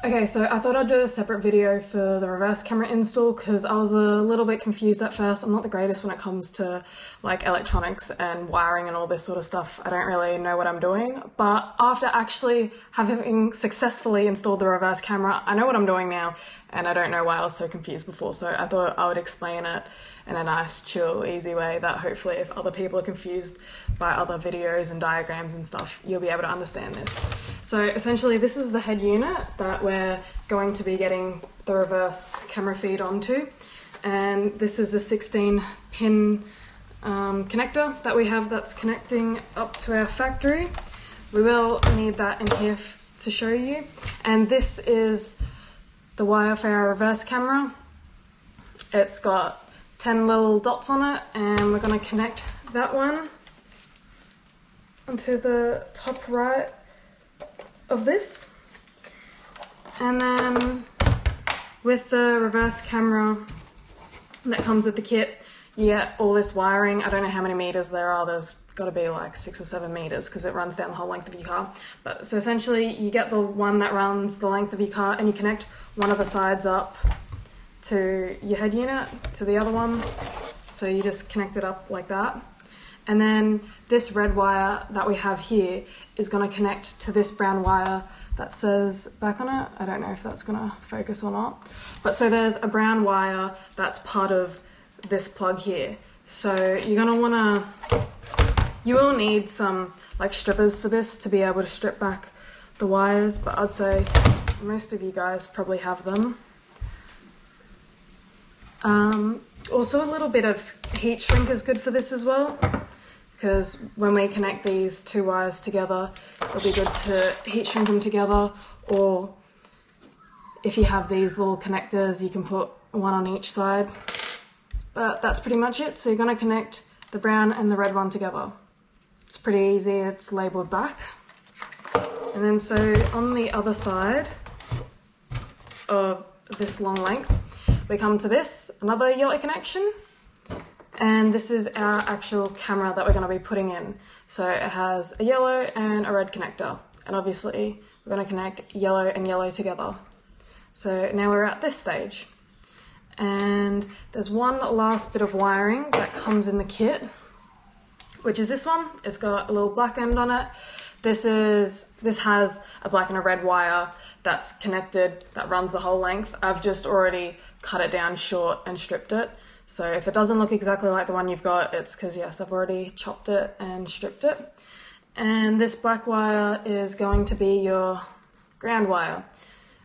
Okay, so I thought I'd do a separate video for the reverse camera install because I was a little bit confused at first. I'm not the greatest when it comes to like electronics and wiring and all this sort of stuff. I don't really know what I'm doing, but after actually having successfully installed the reverse camera, I know what I'm doing now, and I don't know why I was so confused before. So I thought I would explain it in a nice, chill, easy way that hopefully if other people are confused by other videos and diagrams and stuff, you'll be able to understand this. So essentially this is the head unit that we're going to be getting the reverse camera feed onto. And this is the 16 pin connector that we have that's connecting up to our factory. We will need that in here to show you. And this is the wire for our reverse camera. It's got 10 little dots on it, and we're going to connect that one onto the top right of this. And then with the reverse camera that comes with the kit, you get all this wiring. I don't know how many meters there are. There's got to be like 6 or 7 meters because it runs down the whole length of your car. But so essentially you get the one that runs the length of your car, and you connect one of the sides up to your head unit, to the other one. So you just connect it up like that. And then this red wire that we have here is going to connect to this brown wire that says back on it. I don't know if that's going to focus or not. But so there's a brown wire that's part of this plug here. So you're going to want to, you will need some like strippers for this to be able to strip back the wires, but I'd say most of you guys probably have them. Also a little bit of heat shrink is good for this as well, because when we connect these two wires together, it'll be good to heat shrink them together, or if you have these little connectors, you can put one on each side. But that's pretty much it. So you're going to connect the brown and the red one together. It's pretty easy, it's labelled back. And then so on the other side of this long length, we come to this, another yellow connection, and this is our actual camera that we're going to be putting in. So it has a yellow and a red connector, and obviously we're going to connect yellow and yellow together. So now we're at this stage, and there's one last bit of wiring that comes in the kit, which is this one. It's got a little black end on it. This has a black and a red wire that's connected, that runs the whole length. I've just already cut it down short and stripped it. So if it doesn't look exactly like the one you've got, it's because yes, I've already chopped it and stripped it. And this black wire is going to be your ground wire.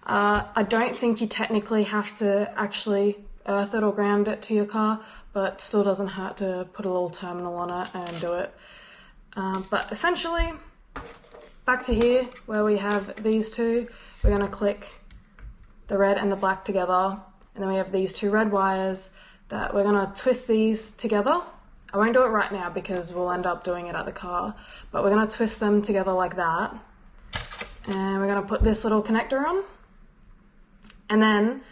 I don't think you technically have to actually earth it or ground it to your car, but still doesn't hurt to put a little terminal on it and do it. But essentially, back to here where we have these two, we're going to click the red and the black together, and then we have these two red wires that we're going to twist these together. I won't do it right now because we'll end up doing it at the car, but we're going to twist them together like that, and we're going to put this little connector on, and then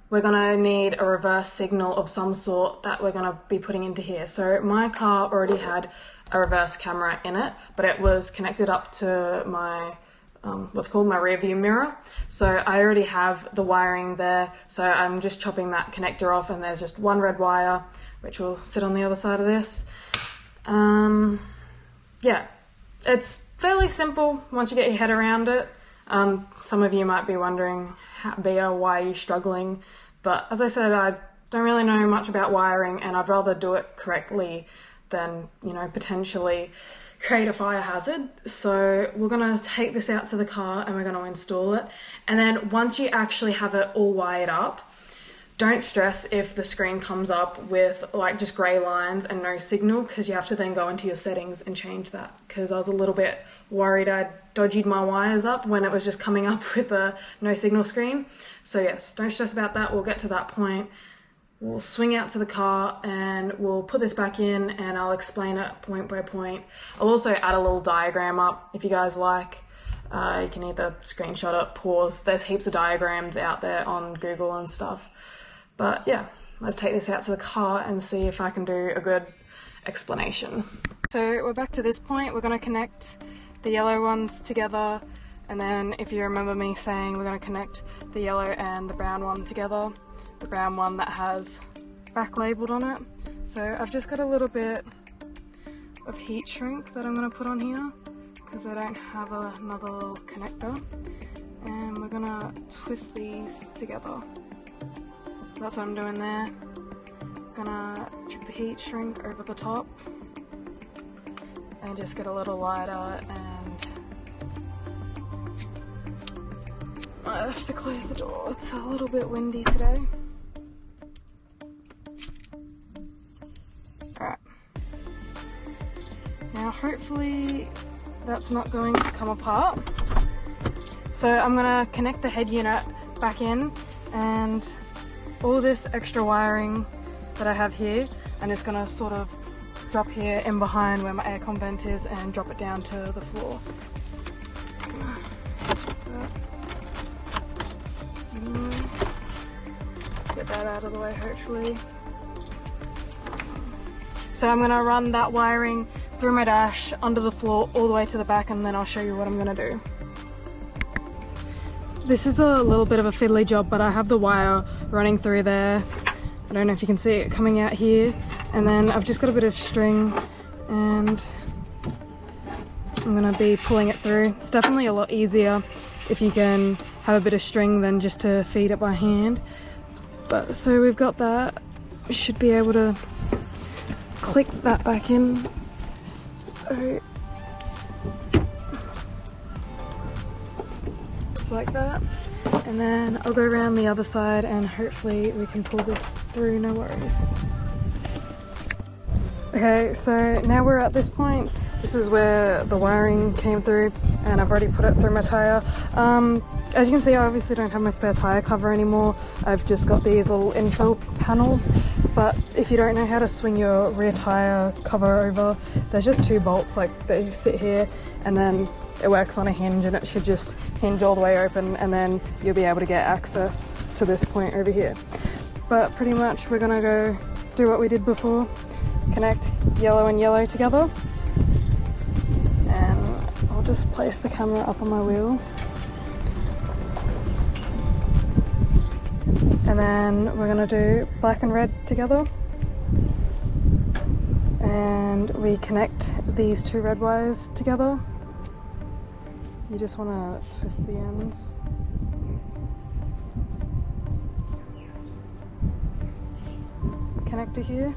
we're going to need a reverse signal of some sort that we're going to be putting into here. So my car already had a reverse camera in it, but it was connected up to my what's called my rear view mirror. So I already have the wiring there, so I'm just chopping that connector off, and there's just one red wire which will sit on the other side of this. Yeah, it's fairly simple once you get your head around it. Some of you might be wondering, Bea, why are you struggling? But as I said, I don't really know much about wiring, and I'd rather do it correctly than, you know, potentially create a fire hazard. So we're going to take this out to the car and we're going to install it. And then once you actually have it all wired up, don't stress if the screen comes up with like just grey lines and no signal, because you have to then go into your settings and change that, because I was a little bit worried I'd dodged my wires up when it was just coming up with a no signal screen. So yes, don't stress about that. We'll get to that point. We'll swing out to the car and we'll put this back in, and I'll explain it point by point. I'll also add a little diagram up if you guys like. You can either screenshot it, pause. There's heaps of diagrams out there on Google and stuff. But yeah, let's take this out to the car and see if I can do a good explanation. So we're back to this point. We're going to connect the yellow ones together And then if you remember me saying we're going to connect the yellow and the brown one together, the brown one that has back labelled on it. So I've just got a little bit of heat shrink that I'm going to put on here because I don't have another little connector, and we're going to twist these together. That's what I'm doing there. Gonna chuck the heat shrink over the top and just get a little lighter, and I have to close the door, it's a little bit windy today. Alright, now hopefully that's not going to come apart. So I'm gonna connect the head unit back in, and all this extra wiring that I have here, I'm just gonna sort of drop here in behind where my aircon vent is and drop it down to the floor. Get that out of the way, hopefully. So I'm gonna run that wiring through my dash, under the floor, all the way to the back, and then I'll show you what I'm gonna do. This is a little bit of a fiddly job, but I have the wire running through there. I don't know if you can see it coming out here, and then I've just got a bit of string and I'm gonna be pulling it through. It's definitely a lot easier if you can have a bit of string than just to feed it by hand. But so we've got that, we should be able to click that back in. So it's like that. And then I'll go around the other side and hopefully we can pull this through, no worries. Okay, so now we're at this point. This is where the wiring came through and I've already put it through my tyre. As you can see, I obviously don't have my spare tyre cover anymore. I've just got these little infill panels, but if you don't know how to swing your rear tyre cover over, there's just 2 bolts, like they sit here, and then it works on a hinge, and it should just hinge all the way open, and then you'll be able to get access to this point over here. But pretty much we're gonna go do what we did before, connect yellow and yellow together, and I'll just place the camera up on my wheel, and then we're gonna do black and red together, and we connect these 2 red wires together. You just want to twist the ends. Connector here.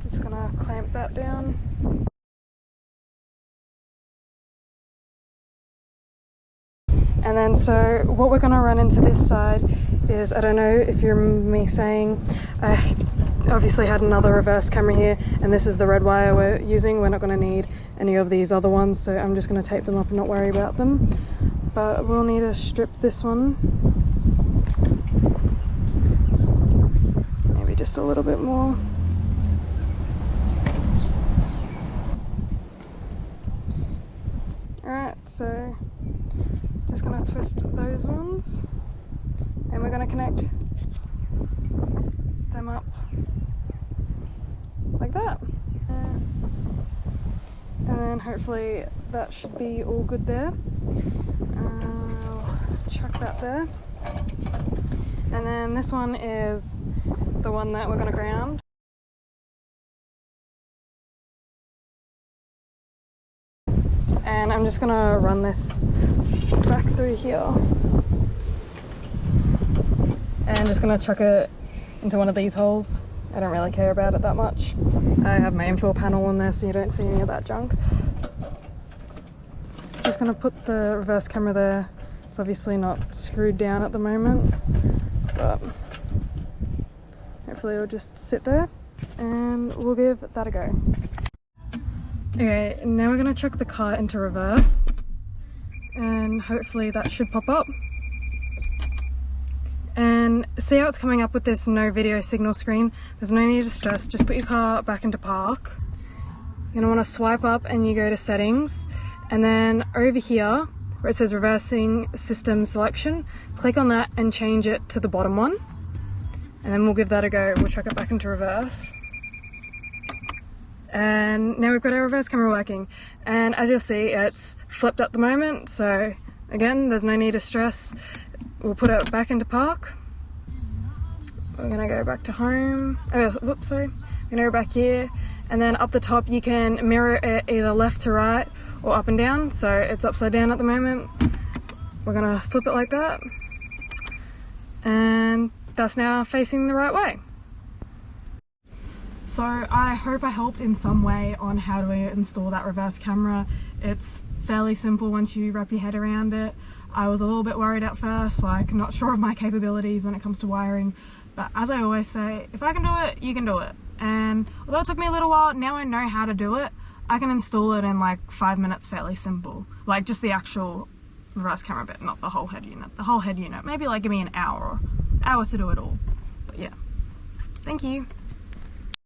Just gonna clamp that down. And then so what we're gonna run into this side is, I don't know if you remember me saying, I obviously had another reverse camera here, and this is the red wire we're using. We're not gonna need any of these other ones, so I'm just gonna tape them up and not worry about them. But we'll need to strip this one. Maybe just a little bit more. Alright, so just gonna twist those ones, and we're gonna connect them up like that. And then hopefully that should be all good there. I'll chuck that there. And then this one is the one that we're gonna ground. And I'm just gonna run this back through here. And just gonna chuck it into one of these holes. I don't really care about it that much. I have my infill panel on there so you don't see any of that junk. Just gonna put the reverse camera there. It's obviously not screwed down at the moment, but hopefully it'll just sit there and we'll give that a go. Okay, now we're gonna chuck the car into reverse and hopefully that should pop up. And see how it's coming up with this no video signal screen? There's no need to stress, just put your car back into park. You're gonna wanna swipe up and you go to settings, and then over here where it says reversing system selection. Click on that and change it to the bottom one. And then we'll give that a go. We'll chuck it back into reverse. And now we've got our reverse camera working. And as you'll see, it's flipped at the moment. So again, there's no need to stress. We'll put it back into park. We're gonna go back to home. Oh, whoops, sorry. We're gonna go back here. And then up the top, you can mirror it either left to right or up and down. So it's upside down at the moment. We're gonna flip it like that. And that's now facing the right way. So I hope I helped in some way on how to install that reverse camera. It's fairly simple once you wrap your head around it. I was a little bit worried at first, like not sure of my capabilities when it comes to wiring, but as I always say, if I can do it, you can do it. And although it took me a little while, now I know how to do it. I can install it in like 5 minutes, fairly simple. Like just the actual reverse camera bit, not the whole head unit. The whole head unit, maybe like give me an hour to do it all. But yeah, thank you.